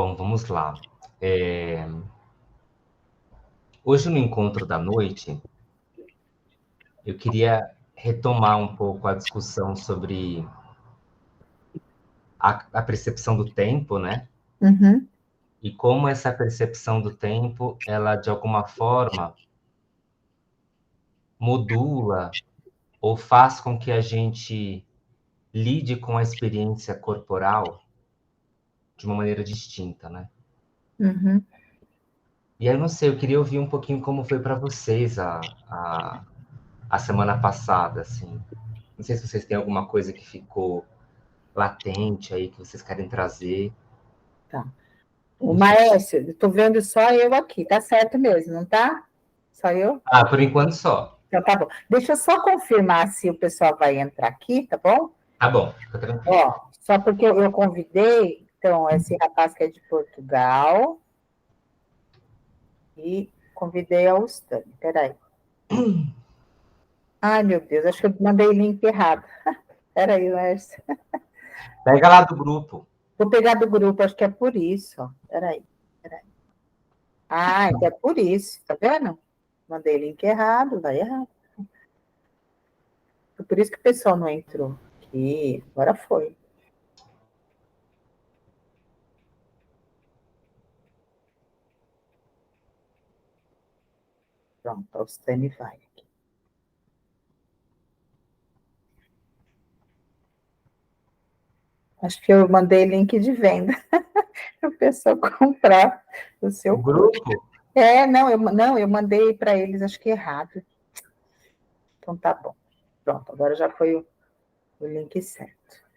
Bom, vamos lá. Hoje, no encontro da noite, eu queria retomar um pouco a discussão sobre a percepção do tempo, né? Uhum. E como essa percepção do tempo, ela, de alguma forma, modula ou faz com que a gente lide com a experiência corporal de uma maneira distinta, né? Uhum. E aí, eu não sei, eu queria ouvir um pouquinho como foi para vocês a semana passada, assim. Não sei se vocês têm alguma coisa que ficou latente aí, que vocês querem trazer. Tá. O Enfim. Maércio, estou vendo só eu aqui, tá certo mesmo, não tá? Só eu? Ah, por enquanto só. Então tá bom. Deixa eu só confirmar se o pessoal vai entrar aqui, tá bom? Tá bom, fica tranquilo. Ó, só porque eu convidei, então, esse rapaz que é de Portugal e convidei a Ustane. Peraí. Ai, meu Deus, acho que eu mandei o link errado. Peraí, Maércio. Pega lá do grupo. Vou pegar do grupo, acho que é por isso. Ó. Peraí. Ah, então é por isso, tá vendo? Mandei link errado, vai errado. Por isso que o pessoal não entrou aqui. Agora foi. Pronto, a Stani vai aqui. Acho que eu mandei link de venda para o pessoal comprar o seu O curso. grupo? Não, eu mandei para eles, acho que errado. Então tá bom. Pronto, agora já foi o link certo.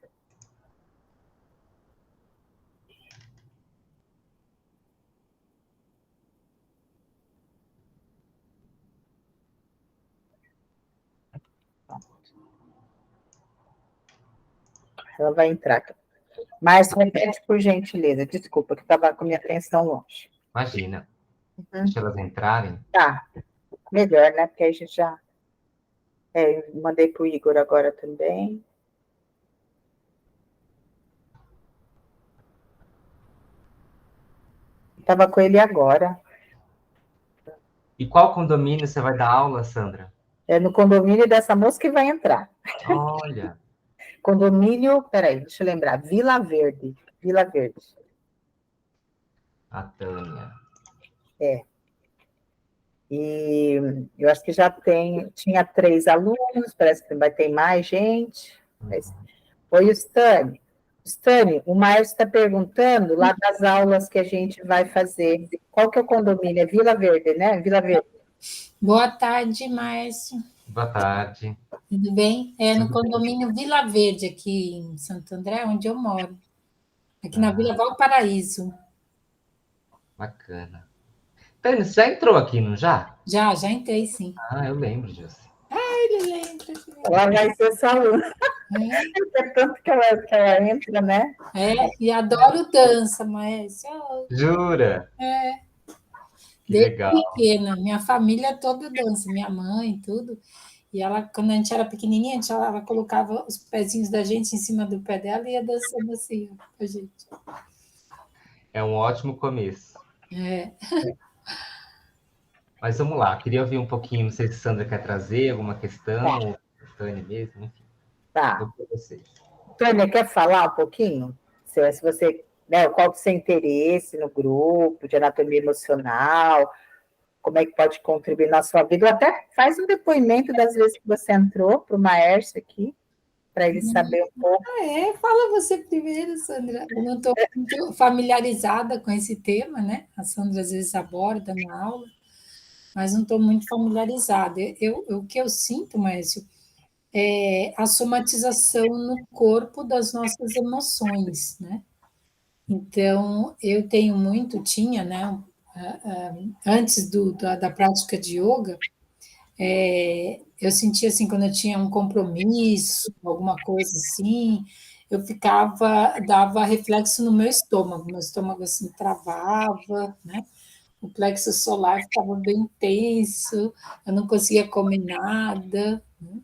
Pronto. Ela vai entrar. Mas repete por gentileza, desculpa, que estava com minha atenção longe. Imagina. Deixa elas entrarem. Tá, melhor, né? Porque aí a gente já. Eu mandei para o Igor agora também. Estava com ele agora. E qual condomínio você vai dar aula, Sandra? É no condomínio dessa moça que vai entrar. Olha, Condomínio, peraí, deixa eu lembrar. Vila Verde. Vila Verde. a Tânia. É. E eu acho que já tinha 3 alunos, parece que vai ter mais gente. Oi, Stani. Stani, o Márcio está perguntando lá das aulas que a gente vai fazer. Qual que é o condomínio? É Vila Verde, né? Vila Verde. Boa tarde, Márcio. Boa tarde. Tudo bem? É no Tudo bem. condomínio Vila Verde, aqui em Santo André, onde eu moro. Aqui na Vila Valparaíso. Bacana. Tânia, você já entrou aqui, não já? Já entrei, sim. Ah, eu lembro disso. Ele entra. Ela vai ser sua aluna. É tanto que ela entra, né? E adoro dança, Márcio. Jura? Que Desde legal. pequena. Minha família toda dança, minha mãe, tudo. E ela, quando a gente era pequenininha, ela colocava os pezinhos da gente em cima do pé dela e ia dançando assim, ó, com a gente. É um ótimo começo. É. Mas vamos lá, queria ouvir um pouquinho, não sei se a Sandra quer trazer alguma questão, ou a Tânia mesmo, enfim. Tá. Vou para vocês. Tânia, quer falar um pouquinho? Se você, né, qual que é o seu interesse no grupo de anatomia emocional, como é que pode contribuir na sua vida? Ou até faz um depoimento das vezes que você entrou para o Maércio aqui, para ele saber um pouco. Fala você primeiro, Sandra. Eu não estou muito familiarizada com esse tema, né? A Sandra às vezes aborda na aula, mas não estou muito familiarizada. O que eu sinto, Márcio, é a somatização no corpo das nossas emoções, né? Então, eu tinha, né? Antes da prática de yoga, eu sentia assim, quando eu tinha um compromisso, alguma coisa assim, dava reflexo no meu estômago assim travava, né? O plexo solar ficava bem tenso, eu não conseguia comer nada, né?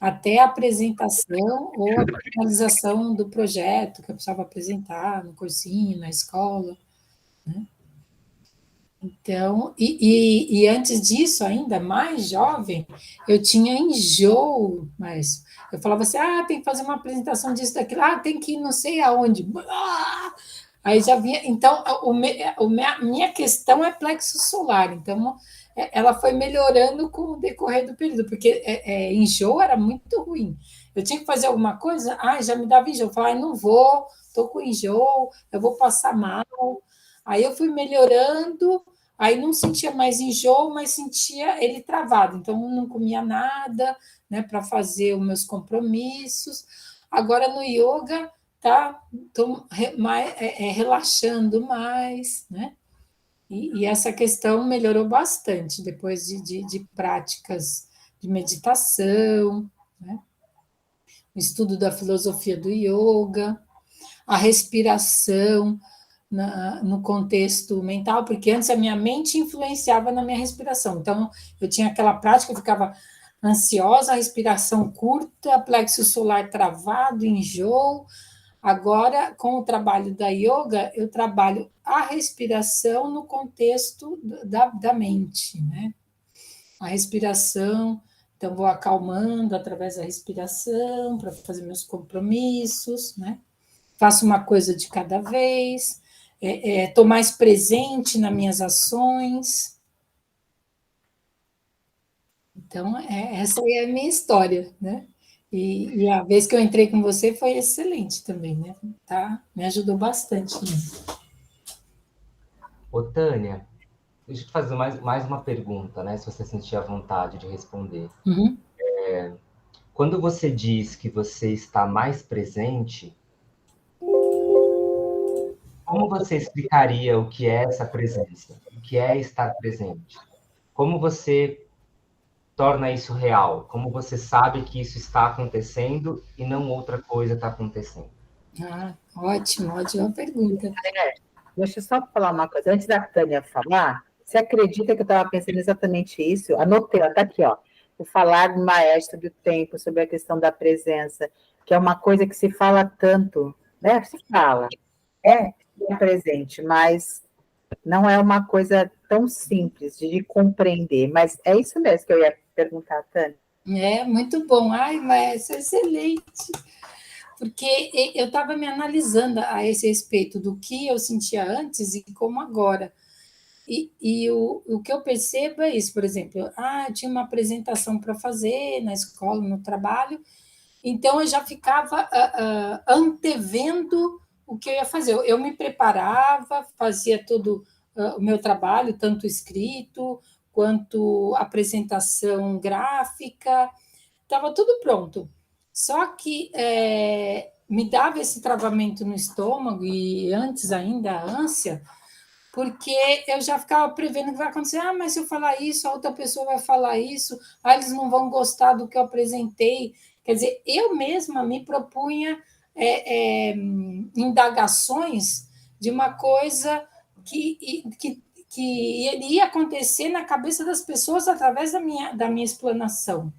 Até a apresentação ou a finalização do projeto que eu precisava apresentar no cursinho, na escola. né? Então, e antes disso, ainda mais jovem, eu tinha enjoo, mas eu falava assim, tem que fazer uma apresentação disso, daquilo, tem que ir não sei aonde. Aí já vinha. Então, minha questão é plexo solar. Então, ela foi melhorando com o decorrer do período, porque enjoo era muito ruim. Eu tinha que fazer alguma coisa, já me dava enjoo. Eu falava, não vou, estou com enjoo, eu vou passar mal. Aí eu fui melhorando, aí não sentia mais enjoo, mas sentia ele travado. Então, não comia nada, né, para fazer os meus compromissos. Agora, no yoga, tá? Estou relaxando mais, né? E essa questão melhorou bastante depois de práticas de meditação, né? O estudo da filosofia do yoga, a respiração no contexto mental, porque antes a minha mente influenciava na minha respiração. Então, eu tinha aquela prática, eu ficava ansiosa, respiração curta, plexo solar travado, enjoo. Agora, com o trabalho da yoga, eu trabalho a respiração no contexto da mente, né? A respiração, então vou acalmando através da respiração para fazer meus compromissos, né? Faço uma coisa de cada vez, estou mais presente nas minhas ações. Então, essa é a minha história, né? E a vez que eu entrei com você foi excelente também, né? Tá? Me ajudou bastante. Né? Ô, Tânia, deixa eu te fazer mais uma pergunta, né? Se você sentir a vontade de responder. Uhum. Quando você diz que você está mais presente, como você explicaria o que é essa presença? O que é estar presente? Como você torna isso real? Como você sabe que isso está acontecendo e não outra coisa está acontecendo? Ótimo, ótima pergunta. Deixa eu só falar uma coisa. Antes da Tânia falar, você acredita que eu estava pensando exatamente isso? Anotei, está aqui, ó. O falar do maestro do tempo sobre a questão da presença, que é uma coisa que se fala tanto, né? Se fala, é presente, mas não é uma coisa tão simples de compreender. Mas é isso mesmo que eu ia perguntar, Tânia. Muito bom. Mas é excelente. Porque eu estava me analisando a esse respeito do que eu sentia antes e como agora. E o que eu percebo é isso, por exemplo, eu tinha uma apresentação para fazer na escola, no trabalho, então eu já ficava antevendo o que eu ia fazer. Eu me preparava, fazia todo o meu trabalho, tanto escrito quanto apresentação gráfica, estava tudo pronto. Só que me dava esse travamento no estômago e antes ainda a ânsia, porque eu já ficava prevendo que vai acontecer. Mas se eu falar isso, a outra pessoa vai falar isso, eles não vão gostar do que eu apresentei. Quer dizer, eu mesma me propunha indagações de uma coisa que iria acontecer na cabeça das pessoas através da minha explanação.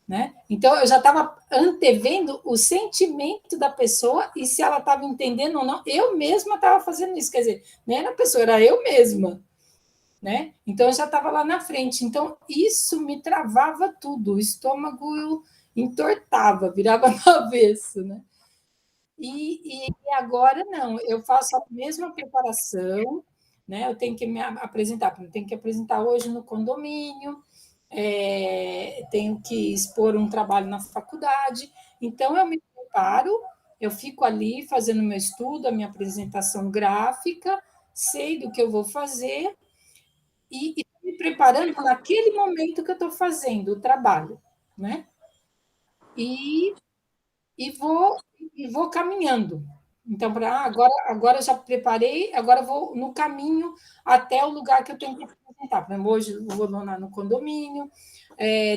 Né? Então, eu já estava antevendo o sentimento da pessoa e se ela estava entendendo ou não. Eu mesma estava fazendo isso, quer dizer, não era a pessoa, era eu mesma. Né? Então, eu já estava lá na frente. Então, isso me travava tudo, o estômago entortava, virava no avesso. Né? E agora, não, eu faço a mesma preparação, né? Eu tenho que me apresentar, eu tenho que apresentar hoje no condomínio, tenho que expor um trabalho na faculdade, então eu me preparo, eu fico ali fazendo meu estudo, a minha apresentação gráfica, sei do que eu vou fazer e me preparando naquele momento que eu estou fazendo o trabalho, né? E vou caminhando. Então, agora eu já preparei, agora vou no caminho até o lugar que eu tenho que apresentar. Por exemplo, hoje eu vou lá no condomínio,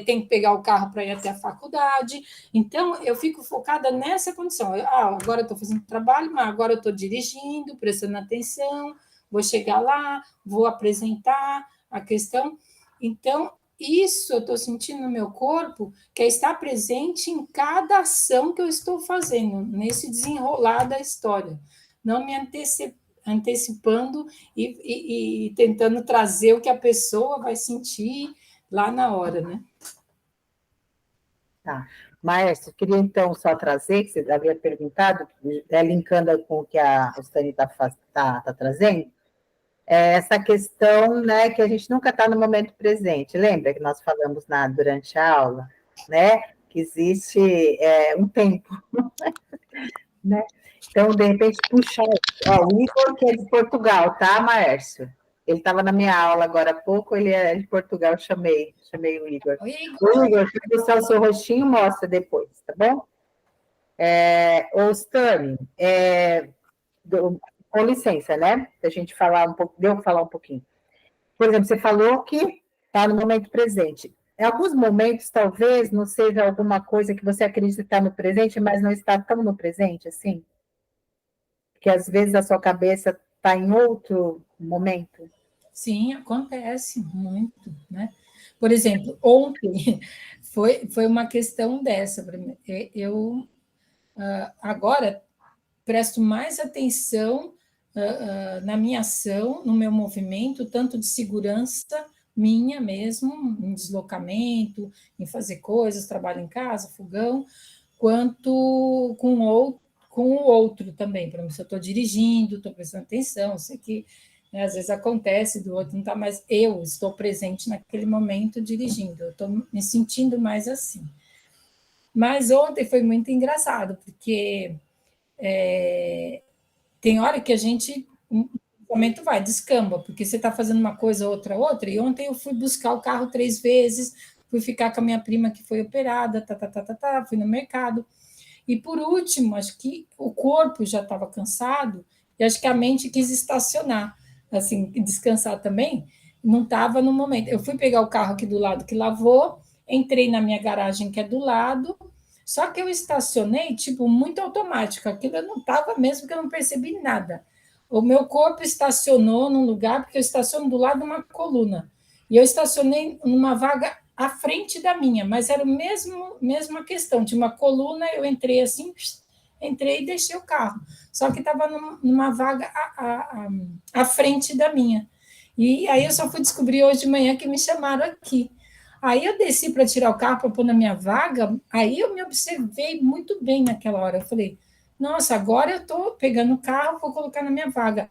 tenho que pegar o carro para ir até a faculdade. Então, eu fico focada nessa condição. Agora eu estou fazendo trabalho, mas agora eu estou dirigindo, prestando atenção, vou chegar lá, vou apresentar a questão. Então, isso eu estou sentindo no meu corpo, que é estar presente em cada ação que eu estou fazendo, nesse desenrolar da história. Não me antecipando e tentando trazer o que a pessoa vai sentir lá na hora, né? Tá. Maestro, queria então só trazer, que você havia perguntado, linkando com o que a Rostane está trazendo, essa questão, né, que a gente nunca está no momento presente. Lembra que nós falamos durante a aula, né, que existe um tempo, né? Então, de repente, puxar. O Igor, que é de Portugal, tá, Maércio? Ele estava na minha aula agora há pouco, ele é de Portugal, chamei o Igor. Oi, Igor. O Igor, se mostrar o seu rostinho, mostra depois, tá bom? Ô, Stani, com licença, né? Da gente falar um pouco, deu para falar um pouquinho. Por exemplo, você falou que está no momento presente. Em alguns momentos, talvez, não seja alguma coisa que você acredita estar no presente, mas não está tão no presente, assim? Que às vezes a sua cabeça está em outro momento. Sim, acontece muito, né? Por exemplo, ontem foi uma questão dessa para mim. Eu agora presto mais atenção na minha ação, no meu movimento, tanto de segurança minha mesmo, em deslocamento, em fazer coisas, trabalho em casa, fogão, quanto com o outro também. Por exemplo, se eu estou dirigindo, estou prestando atenção, sei que às vezes acontece do outro não está mais, eu estou presente naquele momento dirigindo, eu estou me sentindo mais assim. Mas ontem foi muito engraçado, porque tem hora que a gente, um momento vai, descamba, porque você está fazendo uma coisa, outra, e ontem eu fui buscar o carro 3 vezes, fui ficar com a minha prima que foi operada, fui no mercado, e por último, acho que o corpo já estava cansado, e acho que a mente quis estacionar, assim, descansar também, não estava no momento. Eu fui pegar o carro aqui do lado que lavou, entrei na minha garagem que é do lado, só que eu estacionei, tipo, muito automático. Aquilo eu não estava mesmo, porque eu não percebi nada. O meu corpo estacionou num lugar, porque eu estaciono do lado de uma coluna. E eu estacionei numa vaga à frente da minha, mas era a mesma questão. Tinha uma coluna, eu entrei assim, entrei e deixei o carro. Só que estava numa vaga à frente da minha. E aí eu só fui descobrir hoje de manhã que me chamaram aqui. Aí eu desci para tirar o carro para pôr na minha vaga, aí eu me observei muito bem naquela hora. Eu falei, nossa, agora eu estou pegando o carro, vou colocar na minha vaga.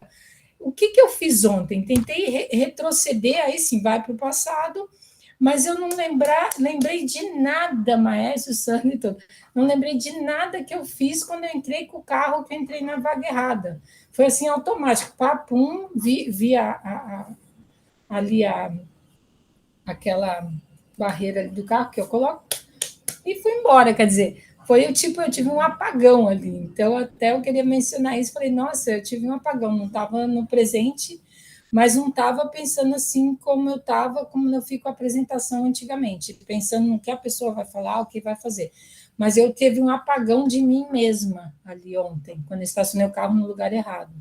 O que eu fiz ontem? Tentei retroceder, aí sim, vai para o passado, mas eu não lembrei de nada, Maestro Sanito, não lembrei de nada que eu fiz quando eu entrei com o carro, que eu entrei na vaga errada. Foi assim, automático, papum, vi ali aquela barreira do carro que eu coloco e fui embora, quer dizer, eu tive um apagão ali, então até eu queria mencionar isso, falei, nossa, eu tive um apagão, não estava no presente, mas não estava pensando assim como eu fico a apresentação antigamente, pensando no que a pessoa vai falar, o que vai fazer, mas eu teve um apagão de mim mesma ali ontem, quando eu estacionei o carro no lugar errado.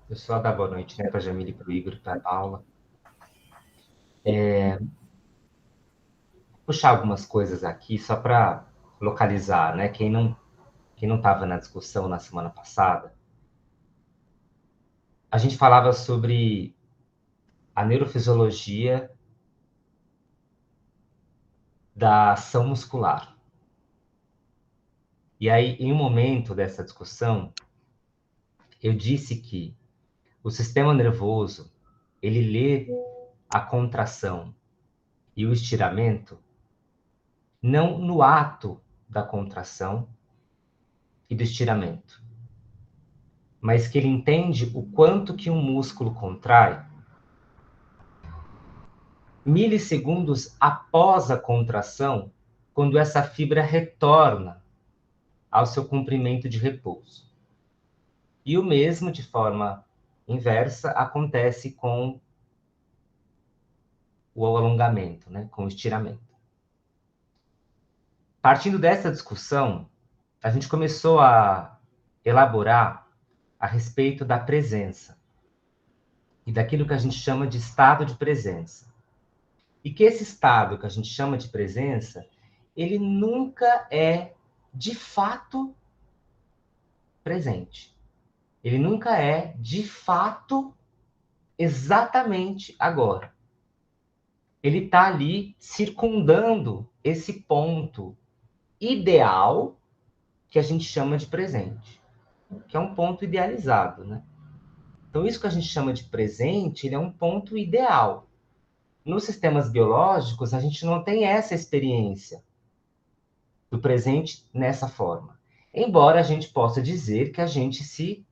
Eu só dar boa noite, né, para a Jamile e para o Igor, para a aula. Puxar algumas coisas aqui, só para localizar, né, quem não estava na discussão na semana passada, a gente falava sobre a neurofisiologia da ação muscular. E aí, em um momento dessa discussão, eu disse que o sistema nervoso, ele lê a contração e o estiramento não no ato da contração e do estiramento, mas que ele entende o quanto que um músculo contrai milissegundos após a contração, quando essa fibra retorna ao seu comprimento de repouso. E o mesmo, de forma inversa, acontece com o alongamento, né? Com o estiramento. Partindo dessa discussão, a gente começou a elaborar a respeito da presença e daquilo que a gente chama de estado de presença. E que esse estado que a gente chama de presença, ele nunca é de fato presente. Ele nunca é de fato exatamente agora. Ele está ali circundando esse ponto ideal que a gente chama de presente, que é um ponto idealizado, né? Então, isso que a gente chama de presente, ele é um ponto ideal. Nos sistemas biológicos, a gente não tem essa experiência do presente nessa forma. Embora a gente possa dizer que a gente se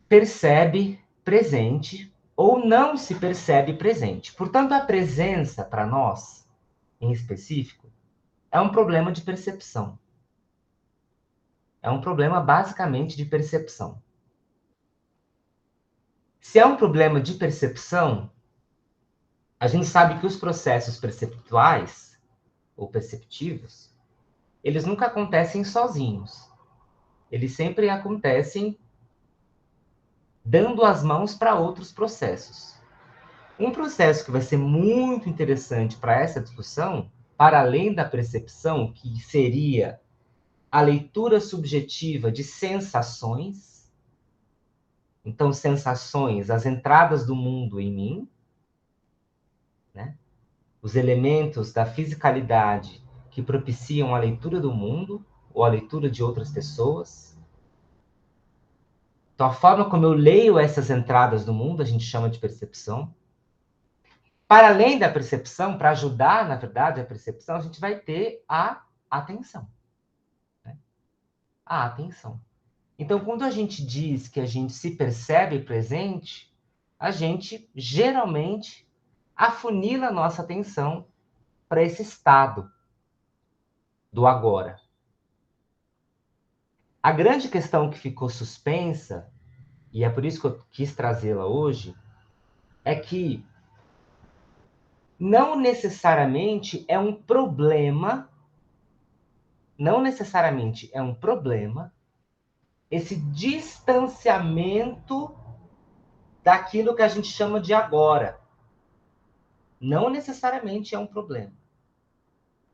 percebe presente ou não se percebe presente. Portanto, a presença, para nós, em específico, é um problema de percepção. É um problema basicamente de percepção. Se é um problema de percepção, a gente sabe que os processos perceptuais ou perceptivos, eles nunca acontecem sozinhos. Eles sempre acontecem dando as mãos para outros processos. Um processo que vai ser muito interessante para essa discussão, para além da percepção, que seria a leitura subjetiva de sensações. Então, sensações, as entradas do mundo em mim, né? Os elementos da fisicalidade que propiciam a leitura do mundo ou a leitura de outras pessoas. Então, a forma como eu leio essas entradas do mundo, a gente chama de percepção. Para além da percepção, para ajudar, na verdade, a percepção, a gente vai ter a atenção. Né? A atenção. Então, quando a gente diz que a gente se percebe presente, a gente geralmente afunila a nossa atenção para esse estado do agora. A grande questão que ficou suspensa, e é por isso que eu quis trazê-la hoje, é que não necessariamente é um problema, esse distanciamento daquilo que a gente chama de agora. Não necessariamente é um problema.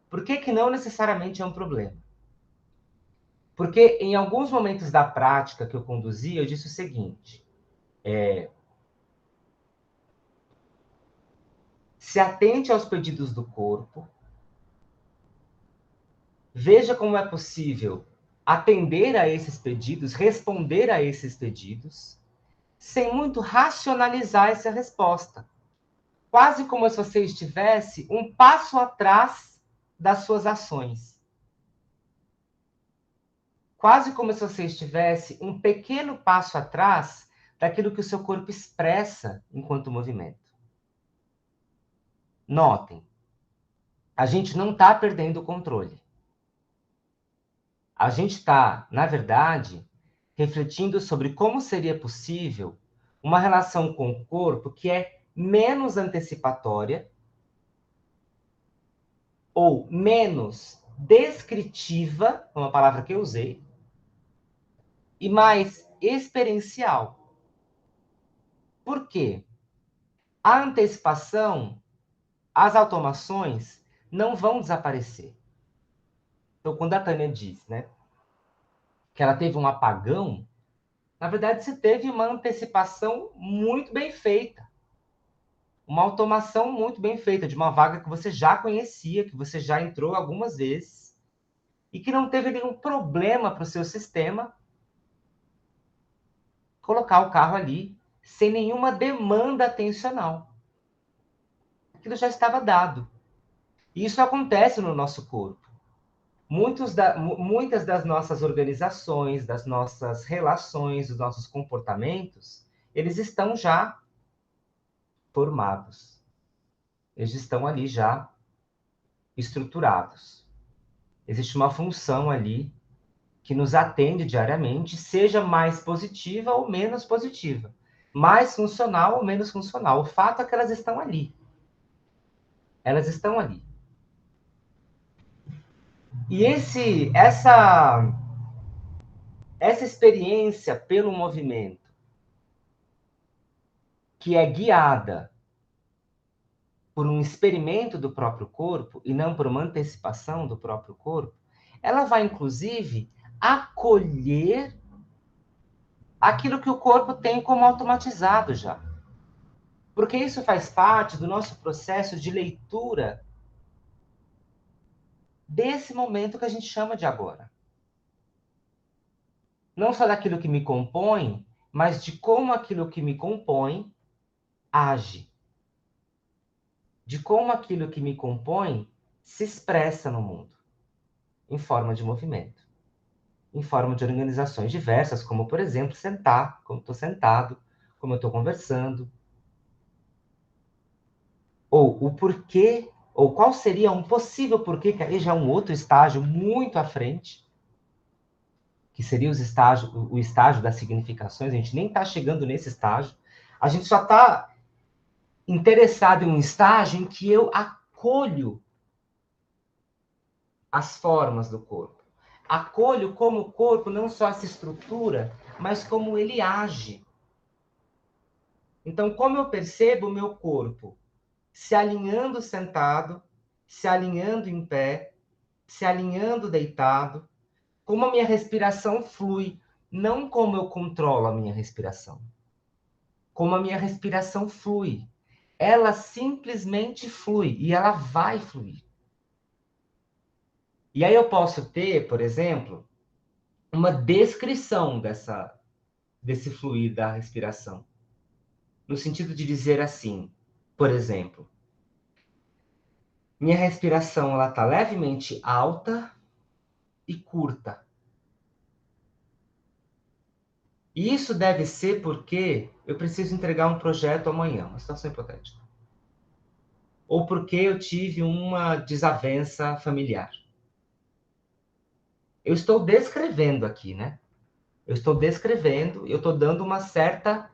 Por que não necessariamente é um problema? Porque em alguns momentos da prática que eu conduzi, eu disse o seguinte: se atente aos pedidos do corpo, veja como é possível atender a esses pedidos, responder a esses pedidos, sem muito racionalizar essa resposta. Quase como se você estivesse um passo atrás das suas ações. Quase como se você estivesse um pequeno passo atrás daquilo que o seu corpo expressa enquanto movimento. Notem, a gente não está perdendo o controle. A gente está, na verdade, refletindo sobre como seria possível uma relação com o corpo que é menos antecipatória ou menos descritiva, uma palavra que eu usei, e mais experiencial. Por quê? A antecipação, as automações não vão desaparecer. Então, quando a Tânia diz, né, que ela teve um apagão, na verdade, se teve uma antecipação muito bem feita. Uma automação muito bem feita, de uma vaga que você já conhecia, que você já entrou algumas vezes, e que não teve nenhum problema para o seu sistema colocar o carro ali sem nenhuma demanda atencional. Aquilo já estava dado. E isso acontece no nosso corpo. Muitas das nossas organizações, das nossas relações, dos nossos comportamentos, eles estão já formados. Eles estão ali já estruturados. Existe uma função ali que nos atende diariamente, seja mais positiva ou menos positiva, mais funcional ou menos funcional. O fato é que elas estão ali. Elas estão ali. E essa experiência pelo movimento, que é guiada por um experimento do próprio corpo e não por uma antecipação do próprio corpo, ela vai, inclusive, acolher aquilo que o corpo tem como automatizado já. Porque isso faz parte do nosso processo de leitura desse momento que a gente chama de agora. Não só daquilo que me compõe, mas de como aquilo que me compõe age. De como aquilo que me compõe se expressa no mundo, em forma de movimento, em forma de organizações diversas, como, por exemplo, sentar, como estou sentado, como eu estou conversando, ou o porquê, ou qual seria um possível porquê, que aí já é um outro estágio muito à frente, que seria o estágio das significações. A gente nem está chegando nesse estágio, a gente só está interessado em um estágio em que eu acolho as formas do corpo. Acolho como o corpo não só se estrutura, mas como ele age. Então, como eu percebo o meu corpo se alinhando sentado, se alinhando em pé, se alinhando deitado, como a minha respiração flui, não como eu controlo a minha respiração, como a minha respiração flui. Ela simplesmente flui e ela vai fluir. E aí eu posso ter, por exemplo, uma descrição desse fluir da respiração, no sentido de dizer assim, por exemplo, minha respiração ela está levemente alta e curta. E isso deve ser porque eu preciso entregar um projeto amanhã, uma situação hipotética. Ou porque eu tive uma desavença familiar. Eu estou descrevendo aqui, né? Eu estou descrevendo, eu estou dando uma certa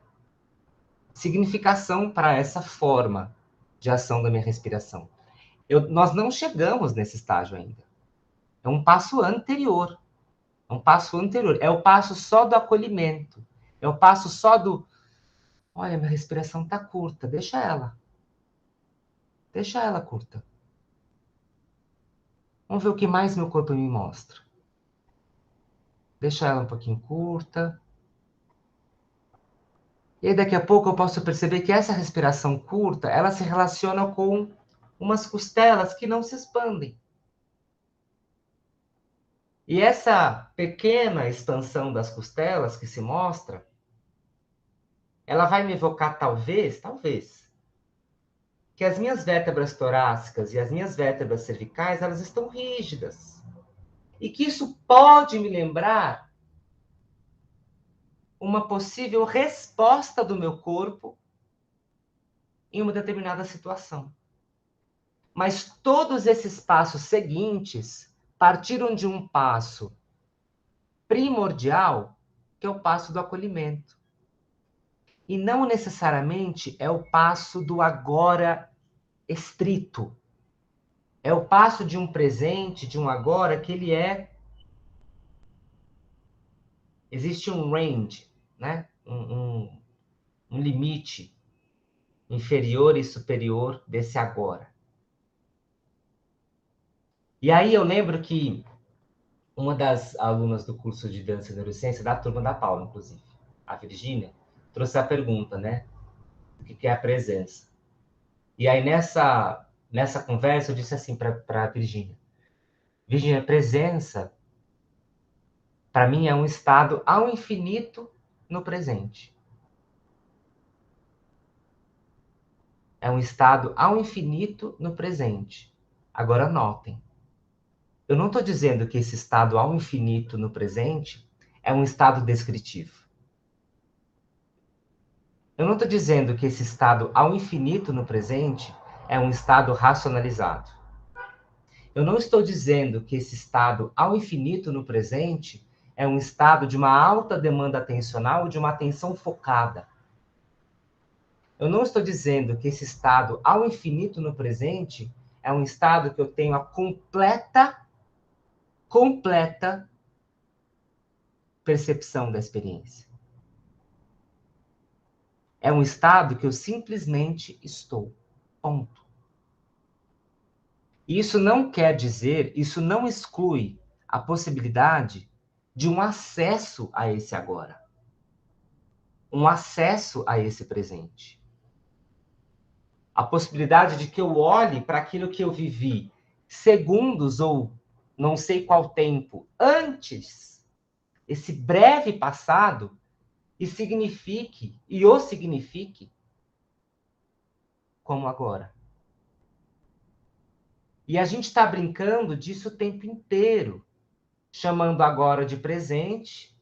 significação para essa forma de ação da minha respiração. Nós não chegamos nesse estágio ainda. É um passo anterior. É um passo anterior. É o passo só do acolhimento. É o passo só do... Olha, minha respiração está curta. Deixa ela. Deixa ela curta. Vamos ver o que mais meu corpo me mostra. Deixa ela um pouquinho curta. E aí, daqui a pouco, eu posso perceber que essa respiração curta, ela se relaciona com umas costelas que não se expandem. E essa pequena expansão das costelas que se mostra, ela vai me evocar, talvez, que as minhas vértebras torácicas e as minhas vértebras cervicais, elas estão rígidas. E que isso pode me lembrar uma possível resposta do meu corpo em uma determinada situação. Mas todos esses passos seguintes partiram de um passo primordial, que é o passo do acolhimento. E não necessariamente é o passo do agora estrito. É o passo de um presente, de um agora, que ele é... Existe um range, né? Um limite inferior e superior desse agora. E aí eu lembro que uma das alunas do curso de dança e neurociência, da turma da Paula, inclusive, a Virgínia, trouxe a pergunta, né? O que é a presença? E aí nessa conversa eu disse assim para a Virgínia: Virgínia, presença, para mim, é um estado ao infinito no presente. É um estado ao infinito no presente. Agora notem, eu não estou dizendo que esse estado ao infinito no presente é um estado descritivo. Eu não estou dizendo que esse estado ao infinito no presente é um estado racionalizado. Eu não estou dizendo que esse estado ao infinito no presente é um estado de uma alta demanda atencional ou de uma atenção focada. Eu não estou dizendo que esse estado ao infinito no presente é um estado que eu tenho a completa percepção da experiência. É um estado que eu simplesmente estou. Ponto. Isso não quer dizer, isso não exclui a possibilidade de um acesso a esse agora, um acesso a esse presente. A possibilidade de que eu olhe para aquilo que eu vivi segundos ou não sei qual tempo antes, esse breve passado, e o signifique como agora. E a gente está brincando disso o tempo inteiro, chamando agora de presente,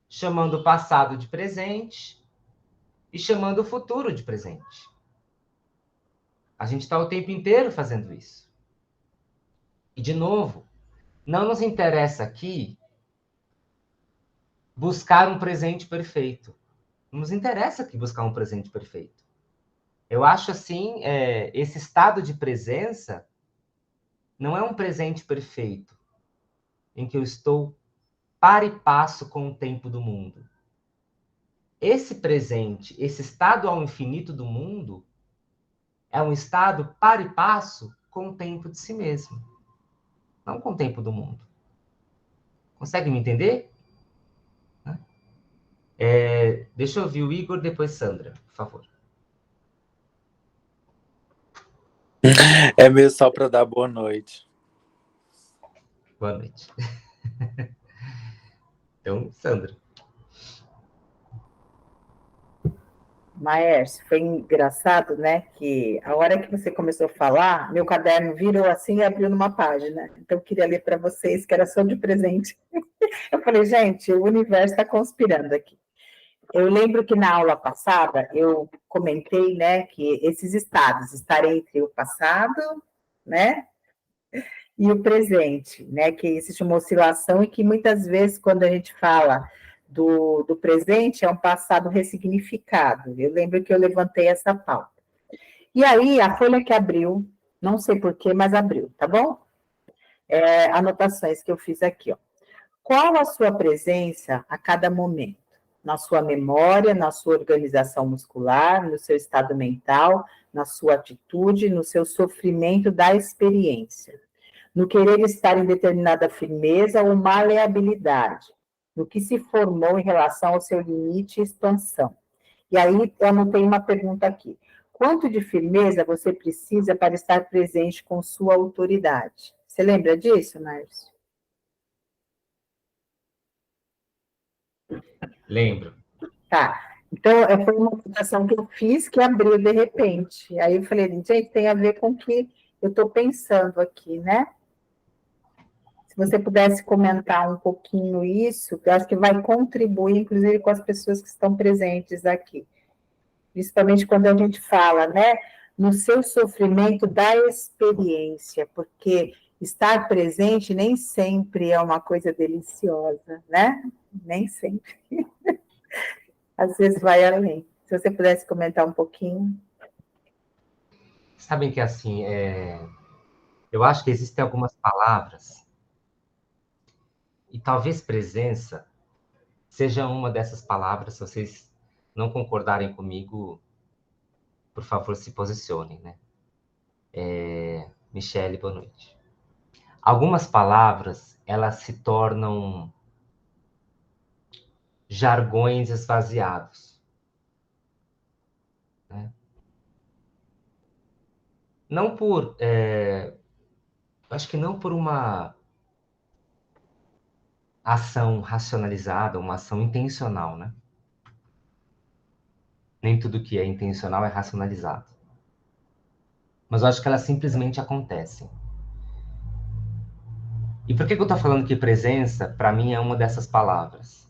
chamando o passado de presente e chamando o futuro de presente. A gente está o tempo inteiro fazendo isso. E, de novo, não nos interessa aqui buscar um presente perfeito. Não nos interessa aqui buscar um presente perfeito. Eu acho assim, esse estado de presença não é um presente perfeito, em que eu estou par e passo com o tempo do mundo. Esse presente, esse estado ao infinito do mundo, é um estado par e passo com o tempo de si mesmo, não com o tempo do mundo. Consegue me entender? Deixa eu ouvir o Igor, depois Sandra, por favor. É mesmo só para dar boa noite. Boa noite. Então, Sandra. Maércio, foi engraçado, né? Que a hora que você começou a falar, meu caderno virou assim e abriu numa página. Então, eu queria ler para vocês, que era só de presente. Eu falei, gente, o universo está conspirando aqui. Eu lembro que na aula passada eu comentei, né, que esses estados, estar entre o passado, né, e o presente, né, que existe uma oscilação e que muitas vezes quando a gente fala do presente é um passado ressignificado. Eu lembro que eu levantei essa pauta. E aí a folha que abriu, não sei porquê, mas abriu, tá bom? Anotações que eu fiz aqui, ó. Qual a sua presença a cada momento? Na sua memória, na sua organização muscular, no seu estado mental, na sua atitude, no seu sofrimento da experiência, no querer estar em determinada firmeza ou maleabilidade, no que se formou em relação ao seu limite e expansão. E aí eu anotei uma pergunta aqui. Quanto de firmeza você precisa para estar presente com sua autoridade? Você lembra disso, Márcio? Lembro. Tá. Então, foi uma anotação que eu fiz que abriu de repente. Aí eu falei, gente, tem a ver com o que eu estou pensando aqui, né? Se você pudesse comentar um pouquinho isso, eu acho que vai contribuir, inclusive, com as pessoas que estão presentes aqui. Principalmente quando a gente fala, né, no seu sofrimento da experiência, porque estar presente nem sempre é uma coisa deliciosa, né? Nem sempre. Às vezes vai além. Se você pudesse comentar um pouquinho. Sabem que, assim, eu acho que existem algumas palavras, e talvez presença seja uma dessas palavras. Se vocês não concordarem comigo, por favor, se posicionem, né? Michele, boa noite. Algumas palavras, elas se tornam jargões esvaziados, né? Não por... acho que não por uma ação racionalizada, uma ação intencional, né? Nem tudo que é intencional é racionalizado. Mas eu acho que elas simplesmente acontecem. E por que eu estou falando que presença, para mim, é uma dessas palavras?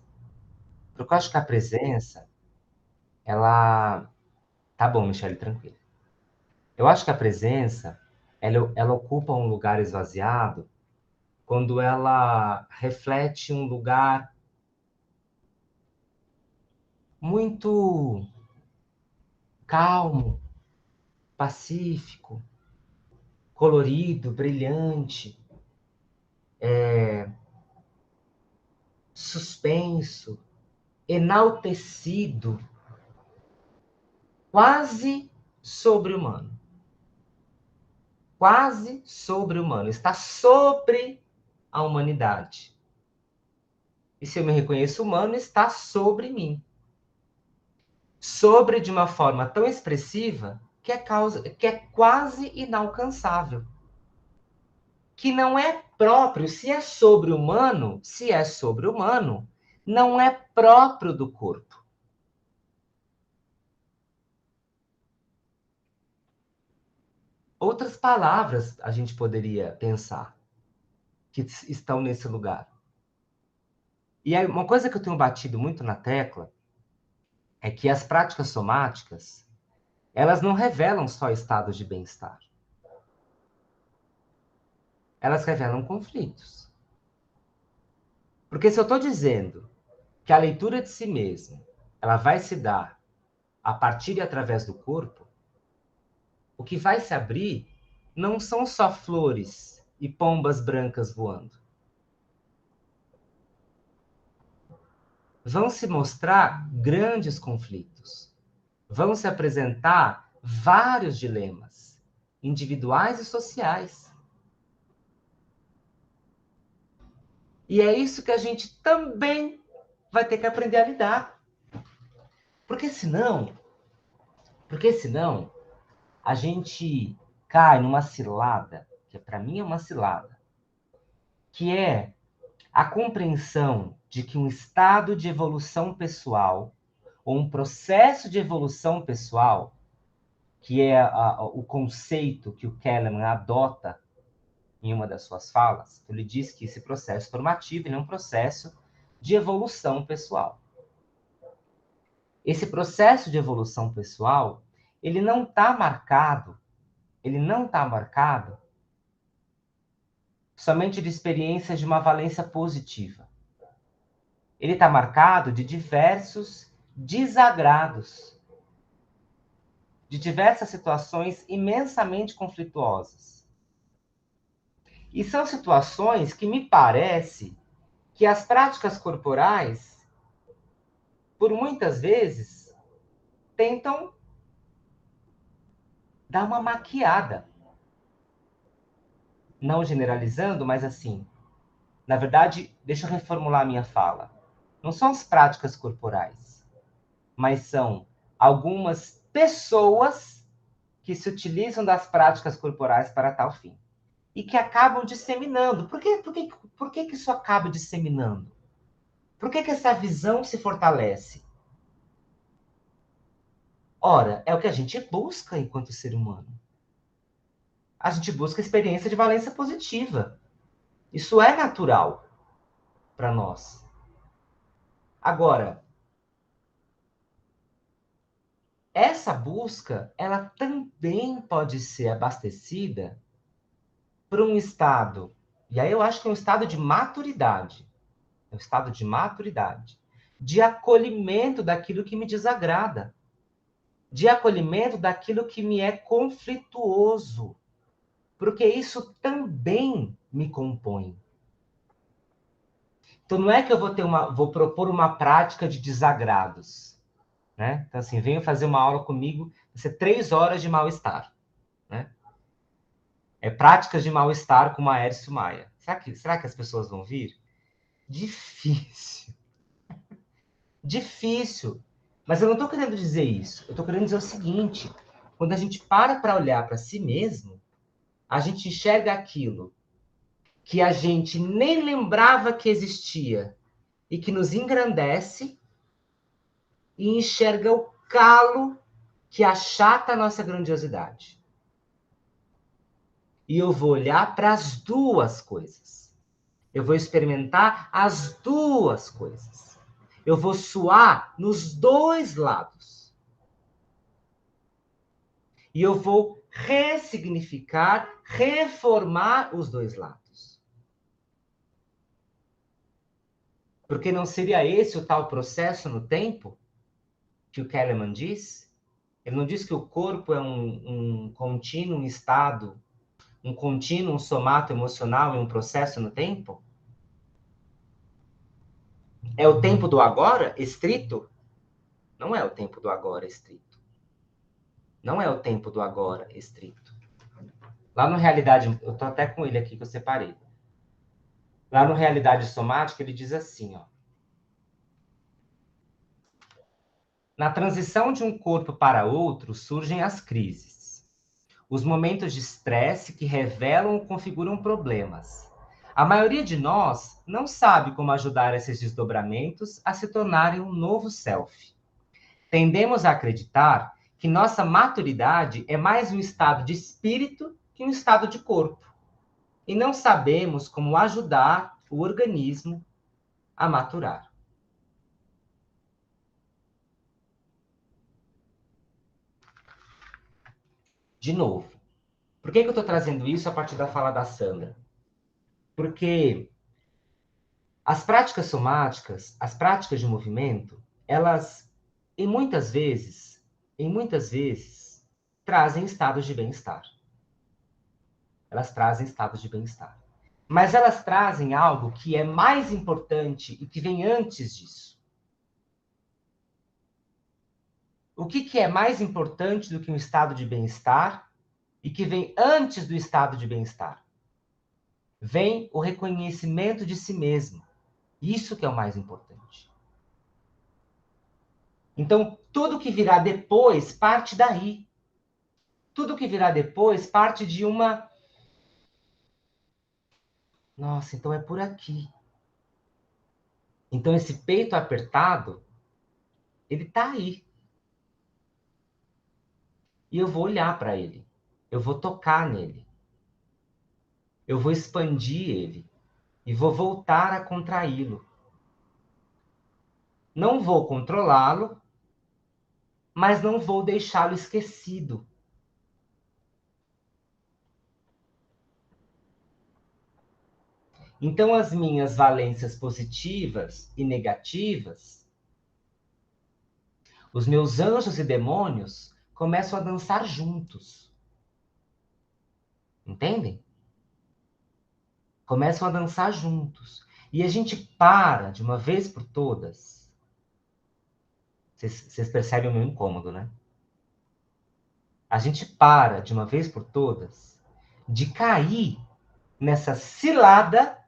Porque eu acho que a presença, ela... Tá bom, Michele, tranquilo. Eu acho que a presença, ela ocupa um lugar esvaziado quando ela reflete um lugar muito calmo, pacífico, colorido, brilhante, suspenso, enaltecido, quase sobre-humano. Está sobre a humanidade. E se eu me reconheço humano, está sobre mim. Sobre de uma forma tão expressiva que é quase inalcançável. Que não é próprio, se é sobre-humano, não é próprio do corpo. Outras palavras a gente poderia pensar que estão nesse lugar. E aí, uma coisa que eu tenho batido muito na tecla é que as práticas somáticas, elas não revelam só estados de bem-estar. Elas revelam conflitos. Porque se eu estou dizendo que a leitura de si mesmo, ela vai se dar a partir e através do corpo, o que vai se abrir não são só flores e pombas brancas voando. Vão se mostrar grandes conflitos. Vão se apresentar vários dilemas, individuais e sociais. E é isso que a gente também vai ter que aprender a lidar. Porque senão a gente cai numa cilada, que para mim é uma cilada, que é a compreensão de que um estado de evolução pessoal, ou um processo de evolução pessoal, que é o conceito que o Kahneman adota em uma das suas falas, ele diz que esse processo formativo é um processo de evolução pessoal. Esse processo de evolução pessoal, ele não está marcado somente de experiências de uma valência positiva. Ele está marcado de diversos desagrados, de diversas situações imensamente conflituosas. E são situações que me parece que as práticas corporais, por muitas vezes, tentam dar uma maquiada. Não generalizando, mas assim, na verdade, deixa eu reformular a minha fala. Não são as práticas corporais, mas são algumas pessoas que se utilizam das práticas corporais para tal fim. E que acabam disseminando. Por que isso acaba disseminando? Por que essa visão se fortalece? Ora, é o que a gente busca enquanto ser humano. A gente busca experiência de valência positiva. Isso é natural para nós. Agora, essa busca, ela também pode ser abastecida por um estado, e aí eu acho que é um estado de maturidade, de acolhimento daquilo que me desagrada, de acolhimento daquilo que me é conflituoso, porque isso também me compõe. Então não é que eu vou propor uma prática de desagrados, né? Então assim, venham fazer uma aula comigo, vai ser 3 horas de mal-estar, né? É práticas de mal-estar com o Aércio Maia. Será que as pessoas vão vir? Difícil. Difícil. Mas eu não estou querendo dizer isso. Eu estou querendo dizer o seguinte: quando a gente para olhar para si mesmo, a gente enxerga aquilo que a gente nem lembrava que existia e que nos engrandece, e enxerga o calo que achata a nossa grandiosidade. E eu vou olhar para as duas coisas. Eu vou experimentar as duas coisas. Eu vou suar nos dois lados. E eu vou ressignificar, reformar os dois lados. Porque não seria esse o tal processo no tempo que o Kahneman diz? Ele não diz que o corpo é um contínuo estado, um contínuo somato emocional e um processo no tempo? É o tempo do agora estrito? Não é o tempo do agora estrito. Não é o tempo do agora estrito. Lá no Realidade, eu tô até com ele aqui que eu separei. Lá no Realidade Somática, ele diz assim, ó. Na transição de um corpo para outro, surgem as crises. Os momentos de estresse que revelam ou configuram problemas. A maioria de nós não sabe como ajudar esses desdobramentos a se tornarem um novo self. Tendemos a acreditar que nossa maturidade é mais um estado de espírito que um estado de corpo. E não sabemos como ajudar o organismo a maturar. De novo, por que eu estou trazendo isso a partir da fala da Sandra? Porque as práticas somáticas, as práticas de movimento, elas, em muitas vezes, trazem estados de bem-estar. Elas trazem estados de bem-estar. Mas elas trazem algo que é mais importante e que vem antes disso. O que é mais importante do que um estado de bem-estar e que vem antes do estado de bem-estar? Vem o reconhecimento de si mesmo. Isso que é o mais importante. Então, tudo que virá depois parte daí. Tudo que virá depois parte de uma... Nossa, então é por aqui. Então, esse peito apertado, ele está aí. E eu vou olhar para ele. Eu vou tocar nele. Eu vou expandir ele. E vou voltar a contraí-lo. Não vou controlá-lo, mas não vou deixá-lo esquecido. Então, as minhas valências positivas e negativas, os meus anjos e demônios, começam a dançar juntos. Entendem? Começam a dançar juntos. E a gente para, de uma vez por todas. Vocês percebem o meu incômodo, né? A gente para, de uma vez por todas, de cair nessa cilada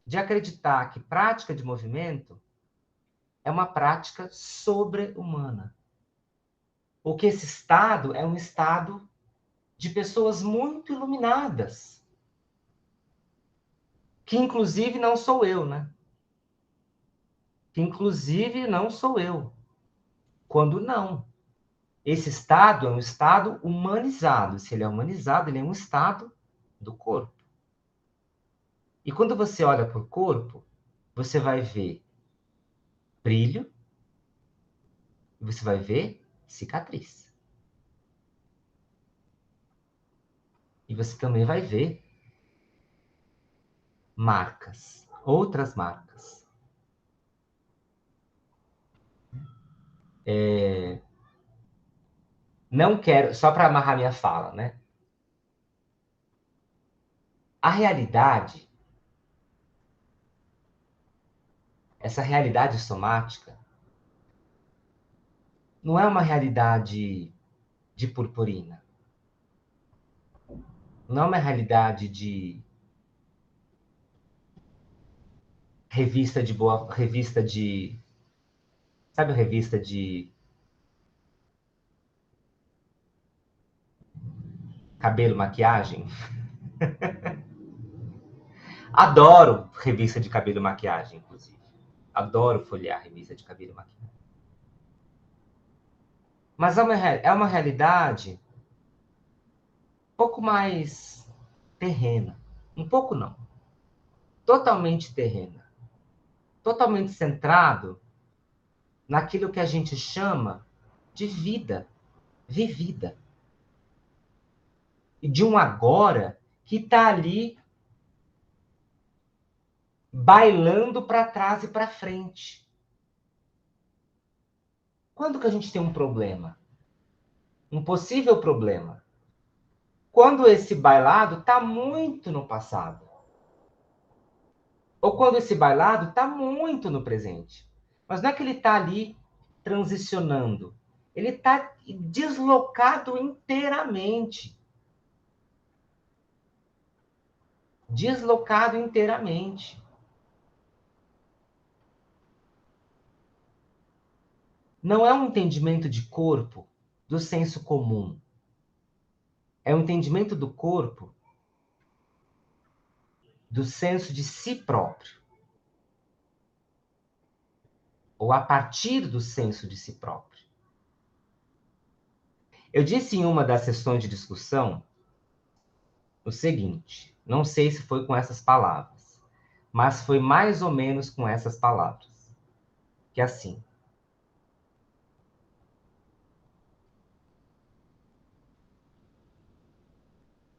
de acreditar que prática de movimento é uma prática sobre-humana. Ou que esse estado é um estado de pessoas muito iluminadas. Que inclusive não sou eu, né? Que inclusive não sou eu. Quando não. Esse estado é um estado humanizado. Se ele é humanizado, ele é um estado do corpo. E quando você olha para o corpo, você vai ver brilho, e você vai ver cicatriz. E você também vai ver marcas, outras marcas. Não quero, só para amarrar minha fala, né? A realidade, essa realidade somática, não é uma realidade de purpurina. Não é uma realidade de revista de boa... Revista de... Sabe a revista de cabelo, maquiagem? Adoro revista de cabelo e maquiagem, inclusive. Adoro folhear revista de cabelo e maquiagem. Mas é uma realidade um pouco mais terrena. Um pouco não. Totalmente terrena. Totalmente centrado naquilo que a gente chama de vida vivida. E de um agora que está ali bailando para trás e para frente. Quando que a gente tem um problema? Um possível problema? Quando esse bailado está muito no passado. Ou quando esse bailado está muito no presente. Mas não é que ele está ali transicionando. Ele está deslocado inteiramente. deslocado inteiramente. Não é um entendimento de corpo do senso comum. É um entendimento do corpo do senso de si próprio. Ou a partir do senso de si próprio. Eu disse em uma das sessões de discussão o seguinte, não sei se foi com essas palavras, mas foi mais ou menos com essas palavras, que é assim.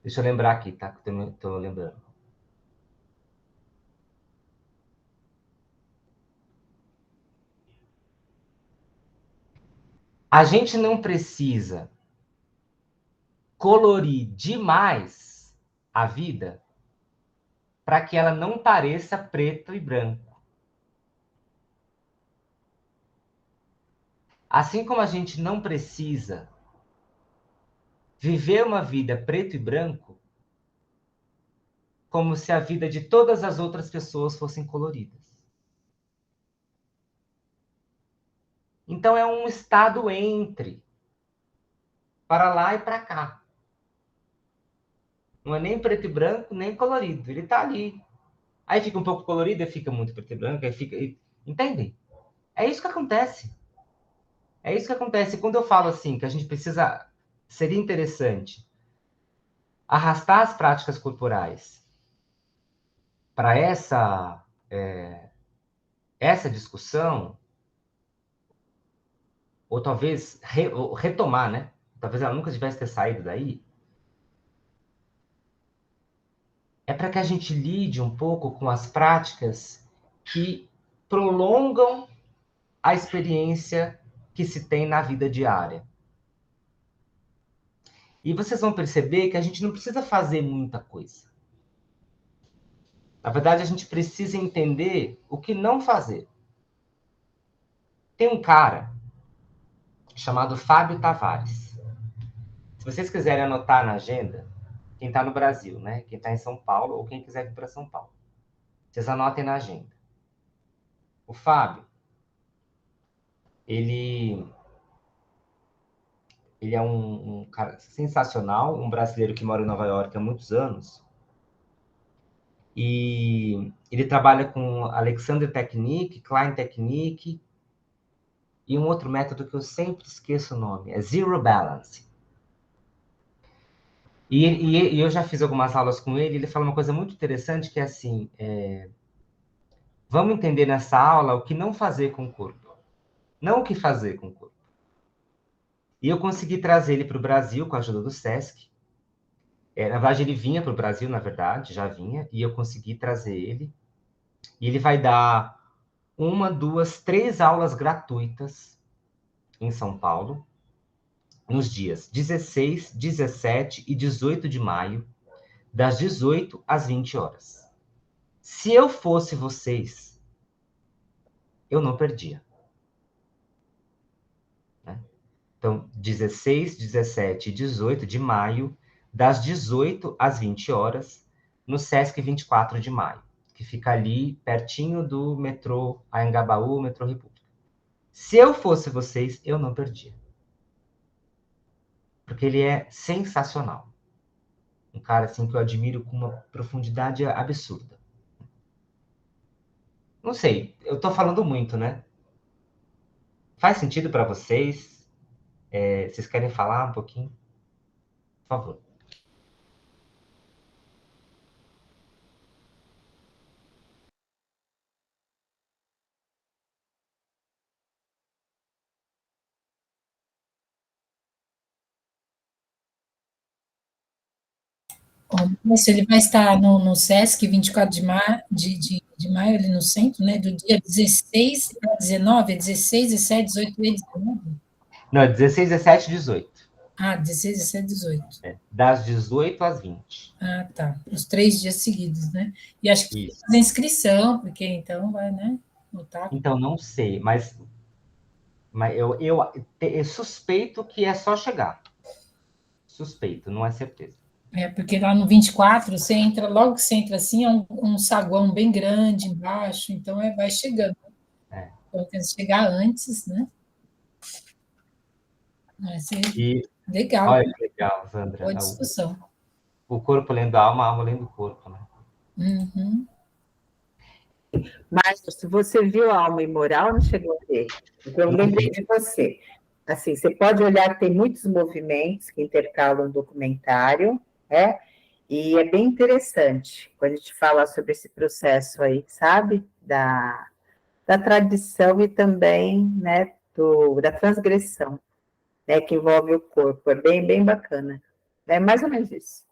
Deixa eu lembrar aqui, tá? Que eu tô lembrando. A gente não precisa colorir demais a vida para que ela não pareça preto e branco. Assim como a gente não precisa viver uma vida preto e branco como se a vida de todas as outras pessoas fossem coloridas. Então é um estado entre, para lá e para cá. Não é nem preto e branco, nem colorido. Ele está ali. Aí fica um pouco colorido, aí fica muito preto e branco, aí fica... Entendem? É isso que acontece. É isso que acontece. Quando eu falo assim, que a gente precisa... Seria interessante arrastar as práticas corporais para essa discussão, ou talvez ou retomar, né? Talvez ela nunca tivesse ter saído daí. É para que a gente lide um pouco com as práticas que prolongam a experiência que se tem na vida diária. E vocês vão perceber que a gente não precisa fazer muita coisa. Na verdade, a gente precisa entender o que não fazer. Tem um cara chamado Fábio Tavares. Se vocês quiserem anotar na agenda, quem está no Brasil, né? Quem está em São Paulo ou quem quiser vir para São Paulo. Vocês anotem na agenda. O Fábio, ele é um cara sensacional, um brasileiro que mora em Nova York há muitos anos. E ele trabalha com Alexander Technique, Klein Technique, e um outro método que eu sempre esqueço o nome, é Zero Balance. E eu já fiz algumas aulas com ele, ele fala uma coisa muito interessante, que é assim, vamos entender nessa aula o que não fazer com o corpo, não o que fazer com o corpo. E eu consegui trazer ele para o Brasil com a ajuda do SESC. Na verdade, ele vinha para o Brasil, na verdade, já vinha, e eu consegui trazer ele. E ele vai dar 1, 2, 3 aulas gratuitas em São Paulo, nos dias 16, 17 e 18 de maio, das 18 às 20 horas. Se eu fosse vocês, eu não perdia. Né? Então, 16, 17 e 18 de maio, das 18 às 20 horas, no Sesc 24 de maio, que fica ali pertinho do metrô Anhangabaú, metrô República. Se eu fosse vocês, eu não perdia. Porque ele é sensacional. Um cara assim que eu admiro com uma profundidade absurda. Não sei, eu tô falando muito, né? Faz sentido para vocês? Vocês querem falar um pouquinho? Por favor. Isso, ele vai estar no SESC 24 de maio, ali no centro, né? Do dia 16 a 19, 16, 17, 18 e 19. Não, é 16, 17 e 18. Ah, 16, 17, 18. Das 18 às 20. Ah, tá. Os 3 dias seguidos, né? E acho que tem que Isso. fazer inscrição, porque então vai, né? Notar. Então, não sei, mas eu suspeito que é só chegar. Suspeito, não é certeza. Porque lá no 24, você entra, logo que você entra assim, é um saguão bem grande embaixo, então vai chegando. É. Eu tento chegar antes, né? Mas E legal, olha que legal, Sandra. boa discussão. O corpo lendo a alma lendo o corpo, né? Uhum. Mas se você viu a Alma Imoral, não chegou a ver. Eu lembrei de você. Assim, você pode olhar que tem muitos movimentos que intercalam o documentário, né? E é bem interessante quando a gente fala sobre esse processo aí, sabe? Da tradição e também, né, da transgressão, né, que envolve o corpo. É bem, bem bacana. É mais ou menos isso.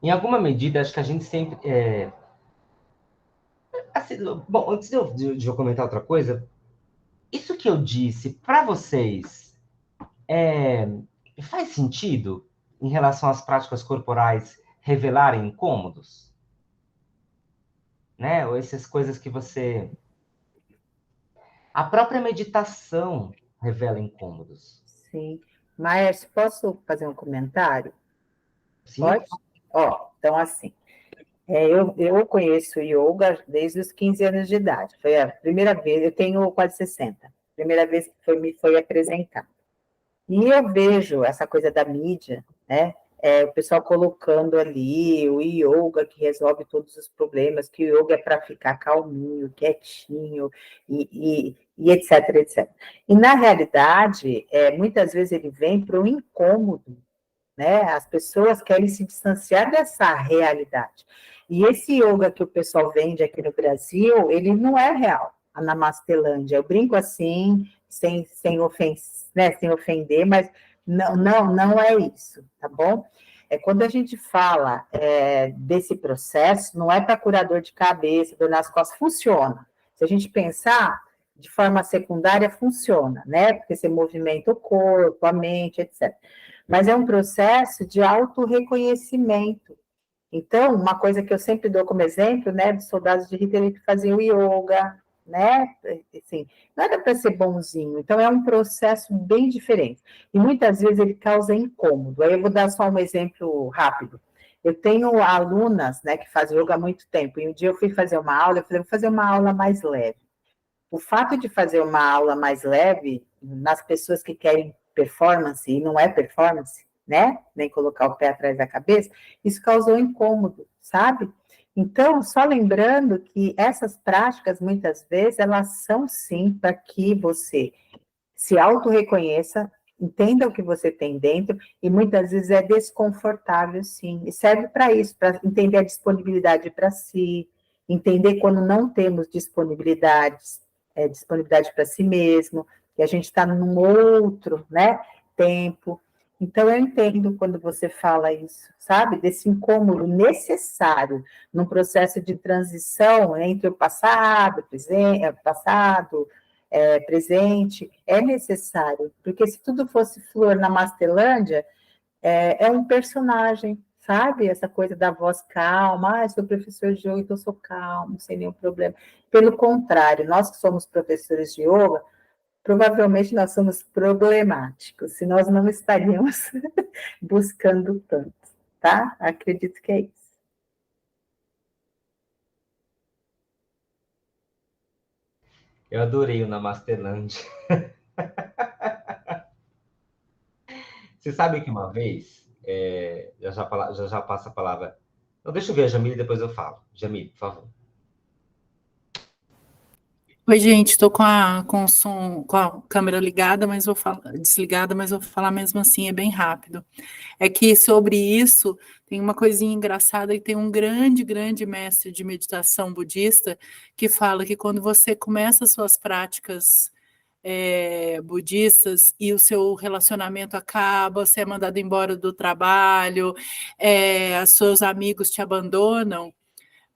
Em alguma medida, acho que a gente sempre. Assim, bom, antes de eu comentar outra coisa, isso que eu disse para vocês faz sentido em relação às práticas corporais revelarem incômodos? Né? Ou essas coisas que você. A própria meditação revela incômodos. Sim. Mas posso fazer um comentário? Sim? Pode? Ó, então assim, eu conheço yoga desde os 15 anos de idade. Foi a primeira vez, eu tenho quase 60. Primeira vez que me foi apresentado. E eu vejo essa coisa da mídia, né? O pessoal colocando ali o yoga que resolve todos os problemas, que o yoga é para ficar calminho, quietinho, e etc, etc. E, na realidade, muitas vezes ele vem para um incômodo, né? As pessoas querem se distanciar dessa realidade. E esse yoga que o pessoal vende aqui no Brasil, ele não é real, a Namastelândia. Eu brinco assim, sem ofender, mas não é isso, tá bom? Quando a gente fala desse processo, não é para curador de cabeça, dor nas costas, funciona. Se a gente pensar de forma secundária, funciona, né? Porque você movimenta o corpo, a mente, etc. Mas é um processo de autorreconhecimento. Então, uma coisa que eu sempre dou como exemplo, né, dos soldados de Hitler que faziam yoga, né, assim, não era para ser bonzinho, então é um processo bem diferente, e muitas vezes ele causa incômodo. Aí eu vou dar só um exemplo rápido. Eu tenho alunas, né, que fazem yoga há muito tempo, e um dia eu fui fazer uma aula, eu falei, vou fazer uma aula mais leve. O fato de fazer uma aula mais leve, nas pessoas que querem performance, e não é performance, né? Nem colocar o pé atrás da cabeça, isso causou incômodo, sabe? Então, só lembrando que essas práticas, muitas vezes, elas são sim para que você se auto-reconheça, entenda o que você tem dentro, e muitas vezes é desconfortável, sim, e serve para isso, para entender a disponibilidade para si, entender quando não temos disponibilidade para si mesmo, que a gente está num outro, né, tempo. Então, eu entendo quando você fala isso, sabe? Desse incômodo necessário num processo de transição entre o passado, presente, é necessário, porque se tudo fosse flor na Mastelândia, é um personagem, sabe? Essa coisa da voz calma, sou professor de yoga, então sou calmo, sem nenhum problema. Pelo contrário, nós que somos professores de yoga, provavelmente nós somos problemáticos, se nós não estaríamos buscando tanto, tá? Acredito que é isso. Eu adorei o Namasteland. Você sabe que uma vez, já passa a palavra. Não, deixa eu ver a Jamile e depois eu falo. Jamile, por favor. Oi, gente, estou com o som, com a câmera ligada, mas vou falar, desligada, mas vou falar mesmo assim, é bem rápido. É que sobre isso tem uma coisinha engraçada e tem um grande, grande mestre de meditação budista que fala que quando você começa as suas práticas budistas e o seu relacionamento acaba, você é mandado embora do trabalho, os seus amigos te abandonam,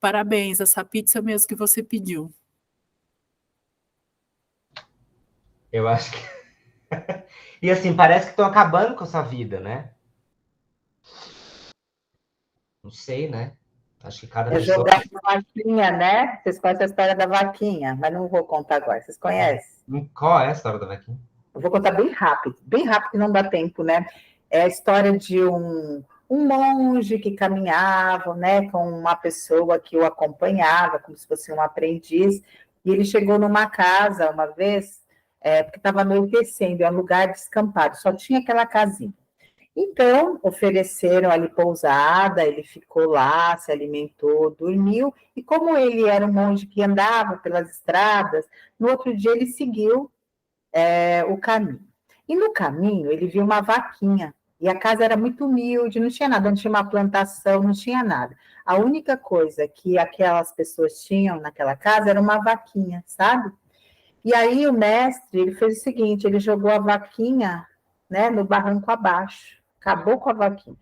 parabéns, essa pizza mesmo que você pediu. Eu acho que. E assim, parece que estão acabando com a sua vida, né? Não sei, né? Acho que cada pessoa. Jogar uma vaquinha, né? Vocês conhecem a história da vaquinha, mas não vou contar agora. Vocês conhecem? Qual é a história da vaquinha? Eu vou contar bem rápido, que não dá tempo, né? É a história de um monge que caminhava, né, com uma pessoa que o acompanhava, como se fosse um aprendiz, e ele chegou numa casa uma vez, porque estava anoitecendo, é um lugar descampado, só tinha aquela casinha. Então, ofereceram ali pousada, ele ficou lá, se alimentou, dormiu, e como ele era um monge que andava pelas estradas, no outro dia ele seguiu o caminho. E no caminho ele viu uma vaquinha, e a casa era muito humilde, não tinha nada, não tinha uma plantação, não tinha nada. A única coisa que aquelas pessoas tinham naquela casa era uma vaquinha, sabe? E aí o mestre, ele fez o seguinte, ele jogou a vaquinha, né, no barranco abaixo, acabou com a vaquinha.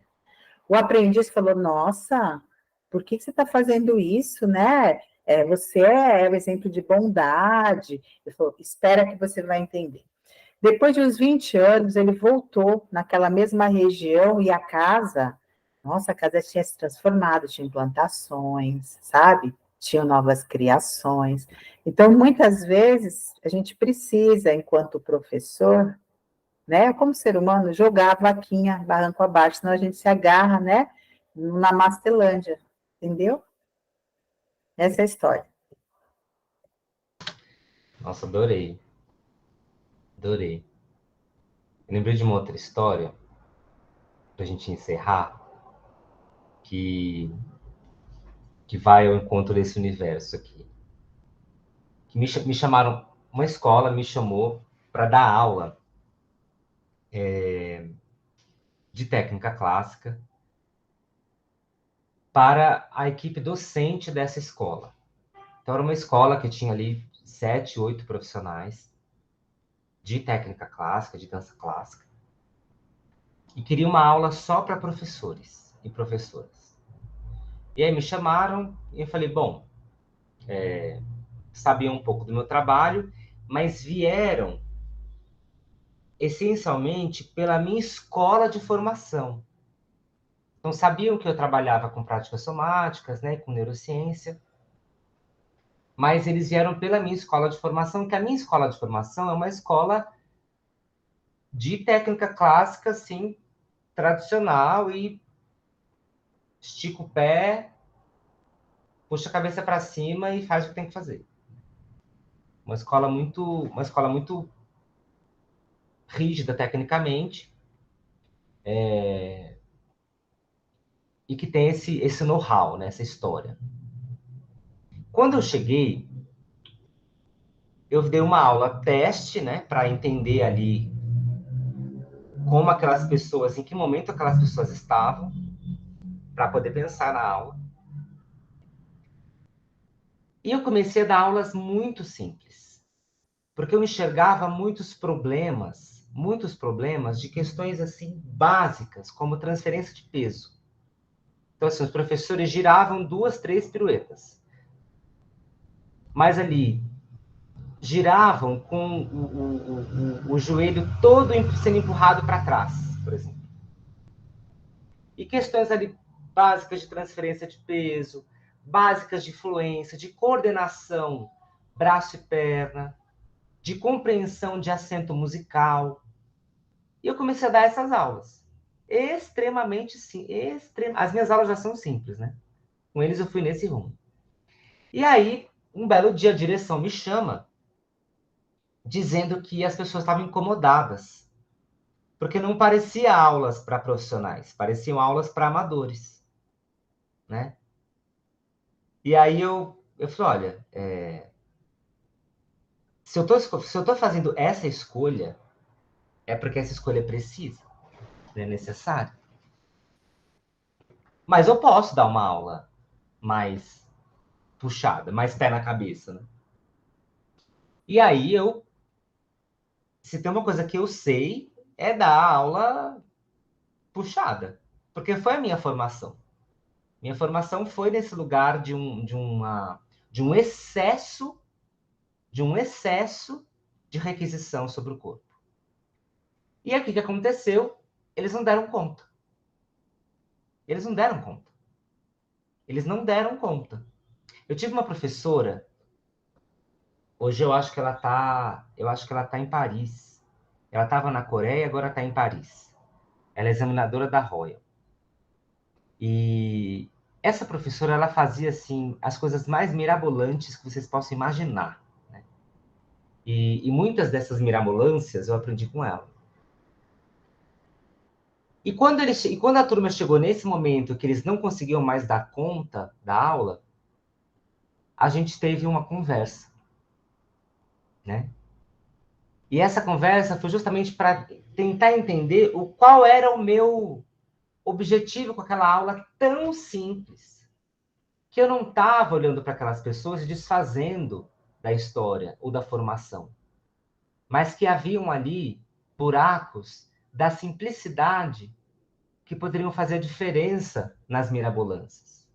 O aprendiz falou, nossa, por que você está fazendo isso, né? Você é o exemplo de bondade. Ele falou, espera que você vai entender. Depois de uns 20 anos, ele voltou naquela mesma região e a casa, nossa, a casa tinha se transformado, tinha plantações, sabe? Tinham novas criações. Então, muitas vezes, a gente precisa, enquanto professor, né, como ser humano, jogar a vaquinha barranco abaixo, senão a gente se agarra, né, na Mastelândia, entendeu? Essa é a história. Nossa, adorei. Adorei. Eu lembrei de uma outra história, pra gente encerrar, que vai ao encontro desse universo aqui. Que me chamaram, uma escola me chamou para dar aula de técnica clássica para a equipe docente dessa escola. Então, era uma escola que tinha ali 7, 8 profissionais de técnica clássica, de dança clássica, e queria uma aula só para professores e professoras. E aí me chamaram e eu falei, bom, sabiam um pouco do meu trabalho, mas vieram essencialmente pela minha escola de formação. Então, sabiam que eu trabalhava com práticas somáticas, né, com neurociência, mas eles vieram pela minha escola de formação, que a minha escola de formação é uma escola de técnica clássica, assim, tradicional, e estica o pé, puxa a cabeça para cima e faz o que tem que fazer. Uma escola muito rígida tecnicamente, e que tem esse know-how, né, essa história. Quando eu cheguei, eu dei uma aula teste, né, para entender ali como aquelas pessoas, em que momento aquelas pessoas estavam, para poder pensar na aula. E eu comecei a dar aulas muito simples, porque eu enxergava muitos problemas de questões assim básicas, como transferência de peso. Então, assim, os professores giravam 2, 3 piruetas. Mas ali, giravam com o joelho todo sendo empurrado para trás, por exemplo. E questões ali básicas de transferência de peso, básicas de fluência, de coordenação, braço e perna, de compreensão de acento musical. E eu comecei a dar essas aulas. Extremamente simples. As minhas aulas já são simples, né? Com eles eu fui nesse rumo. E aí, um belo dia, a direção me chama dizendo que as pessoas estavam incomodadas, porque não parecia aulas para profissionais, pareciam aulas para amadores, né? E aí eu falei, olha, se eu tô fazendo essa escolha, é porque essa escolha é precisa, é necessária. Mas eu posso dar uma aula mais puxada, mais pé na cabeça, né? E aí se tem uma coisa que eu sei, é dar aula puxada, porque foi a minha formação. Minha formação foi nesse lugar de um excesso de requisição sobre o corpo. E aqui o que aconteceu? Eles não deram conta. Eles não deram conta. Eles não deram conta. Eu tive uma professora, hoje eu acho que ela tá em Paris. Ela estava na Coreia, agora está em Paris. Ela é examinadora da Royal. E essa professora, ela fazia, assim, as coisas mais mirabolantes que vocês possam imaginar, né? E muitas dessas mirabolâncias eu aprendi com ela. E quando a turma chegou nesse momento que eles não conseguiam mais dar conta da aula, a gente teve uma conversa, né? E essa conversa foi justamente para tentar entender qual era o meu objetivo com aquela aula tão simples, que eu não estava olhando para aquelas pessoas e desfazendo da história ou da formação, mas que haviam ali buracos da simplicidade que poderiam fazer a diferença nas mirabolâncias.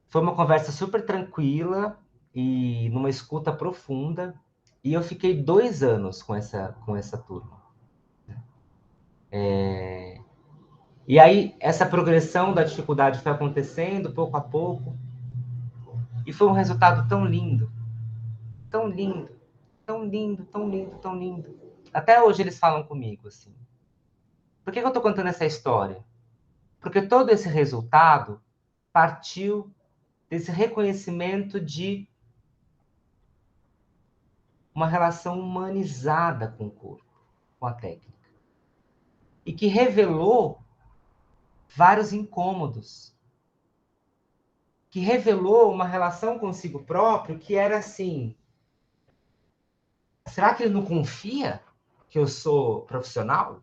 Foi uma conversa super tranquila e numa escuta profunda, e eu fiquei 2 anos com essa turma. E aí, essa progressão da dificuldade foi acontecendo pouco a pouco, e foi um resultado tão lindo, tão lindo, tão lindo, tão lindo, tão lindo. Até hoje eles falam comigo, assim. Por que eu estou contando essa história? Porque todo esse resultado partiu desse reconhecimento de uma relação humanizada com o corpo, com a técnica. E que revelou vários incômodos. Que revelou uma relação consigo próprio que era assim: será que ele não confia que eu sou profissional?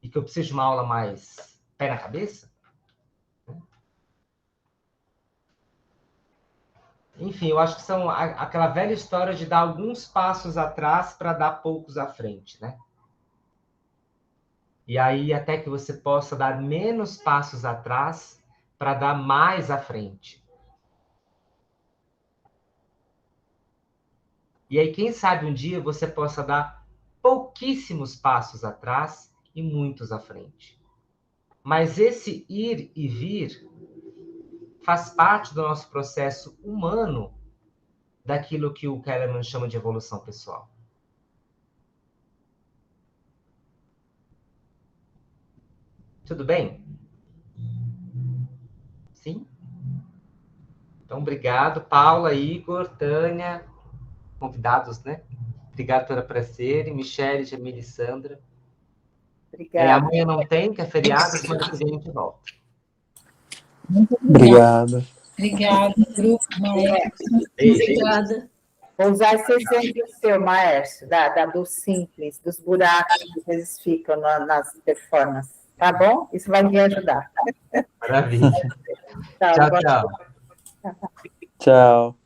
E que eu preciso de uma aula mais pé na cabeça? Enfim, eu acho que são aquela velha história de dar alguns passos atrás para dar poucos à frente, né? E aí, até que você possa dar menos passos atrás para dar mais à frente. E aí, quem sabe um dia você possa dar pouquíssimos passos atrás e muitos à frente. Mas esse ir e vir faz parte do nosso processo humano daquilo que o Kellerman chama de evolução pessoal. Tudo bem? Sim? Então, obrigado, Paula, Igor, Tânia, convidados, né? Obrigado por aparecerem, Michele, Jamile e Sandra. Obrigada. Amanhã não tem, que é feriado, semana que vem a gente volta. Muito Obrigado. obrigada, grupo, Maércio. Obrigada. Vou usar esse exemplo seu, Maércio, do simples, dos buracos que às vezes ficam nas performances. Tá bom? Isso vai me ajudar. Maravilha. Tchau, Tchau, boa tchau. Tchau.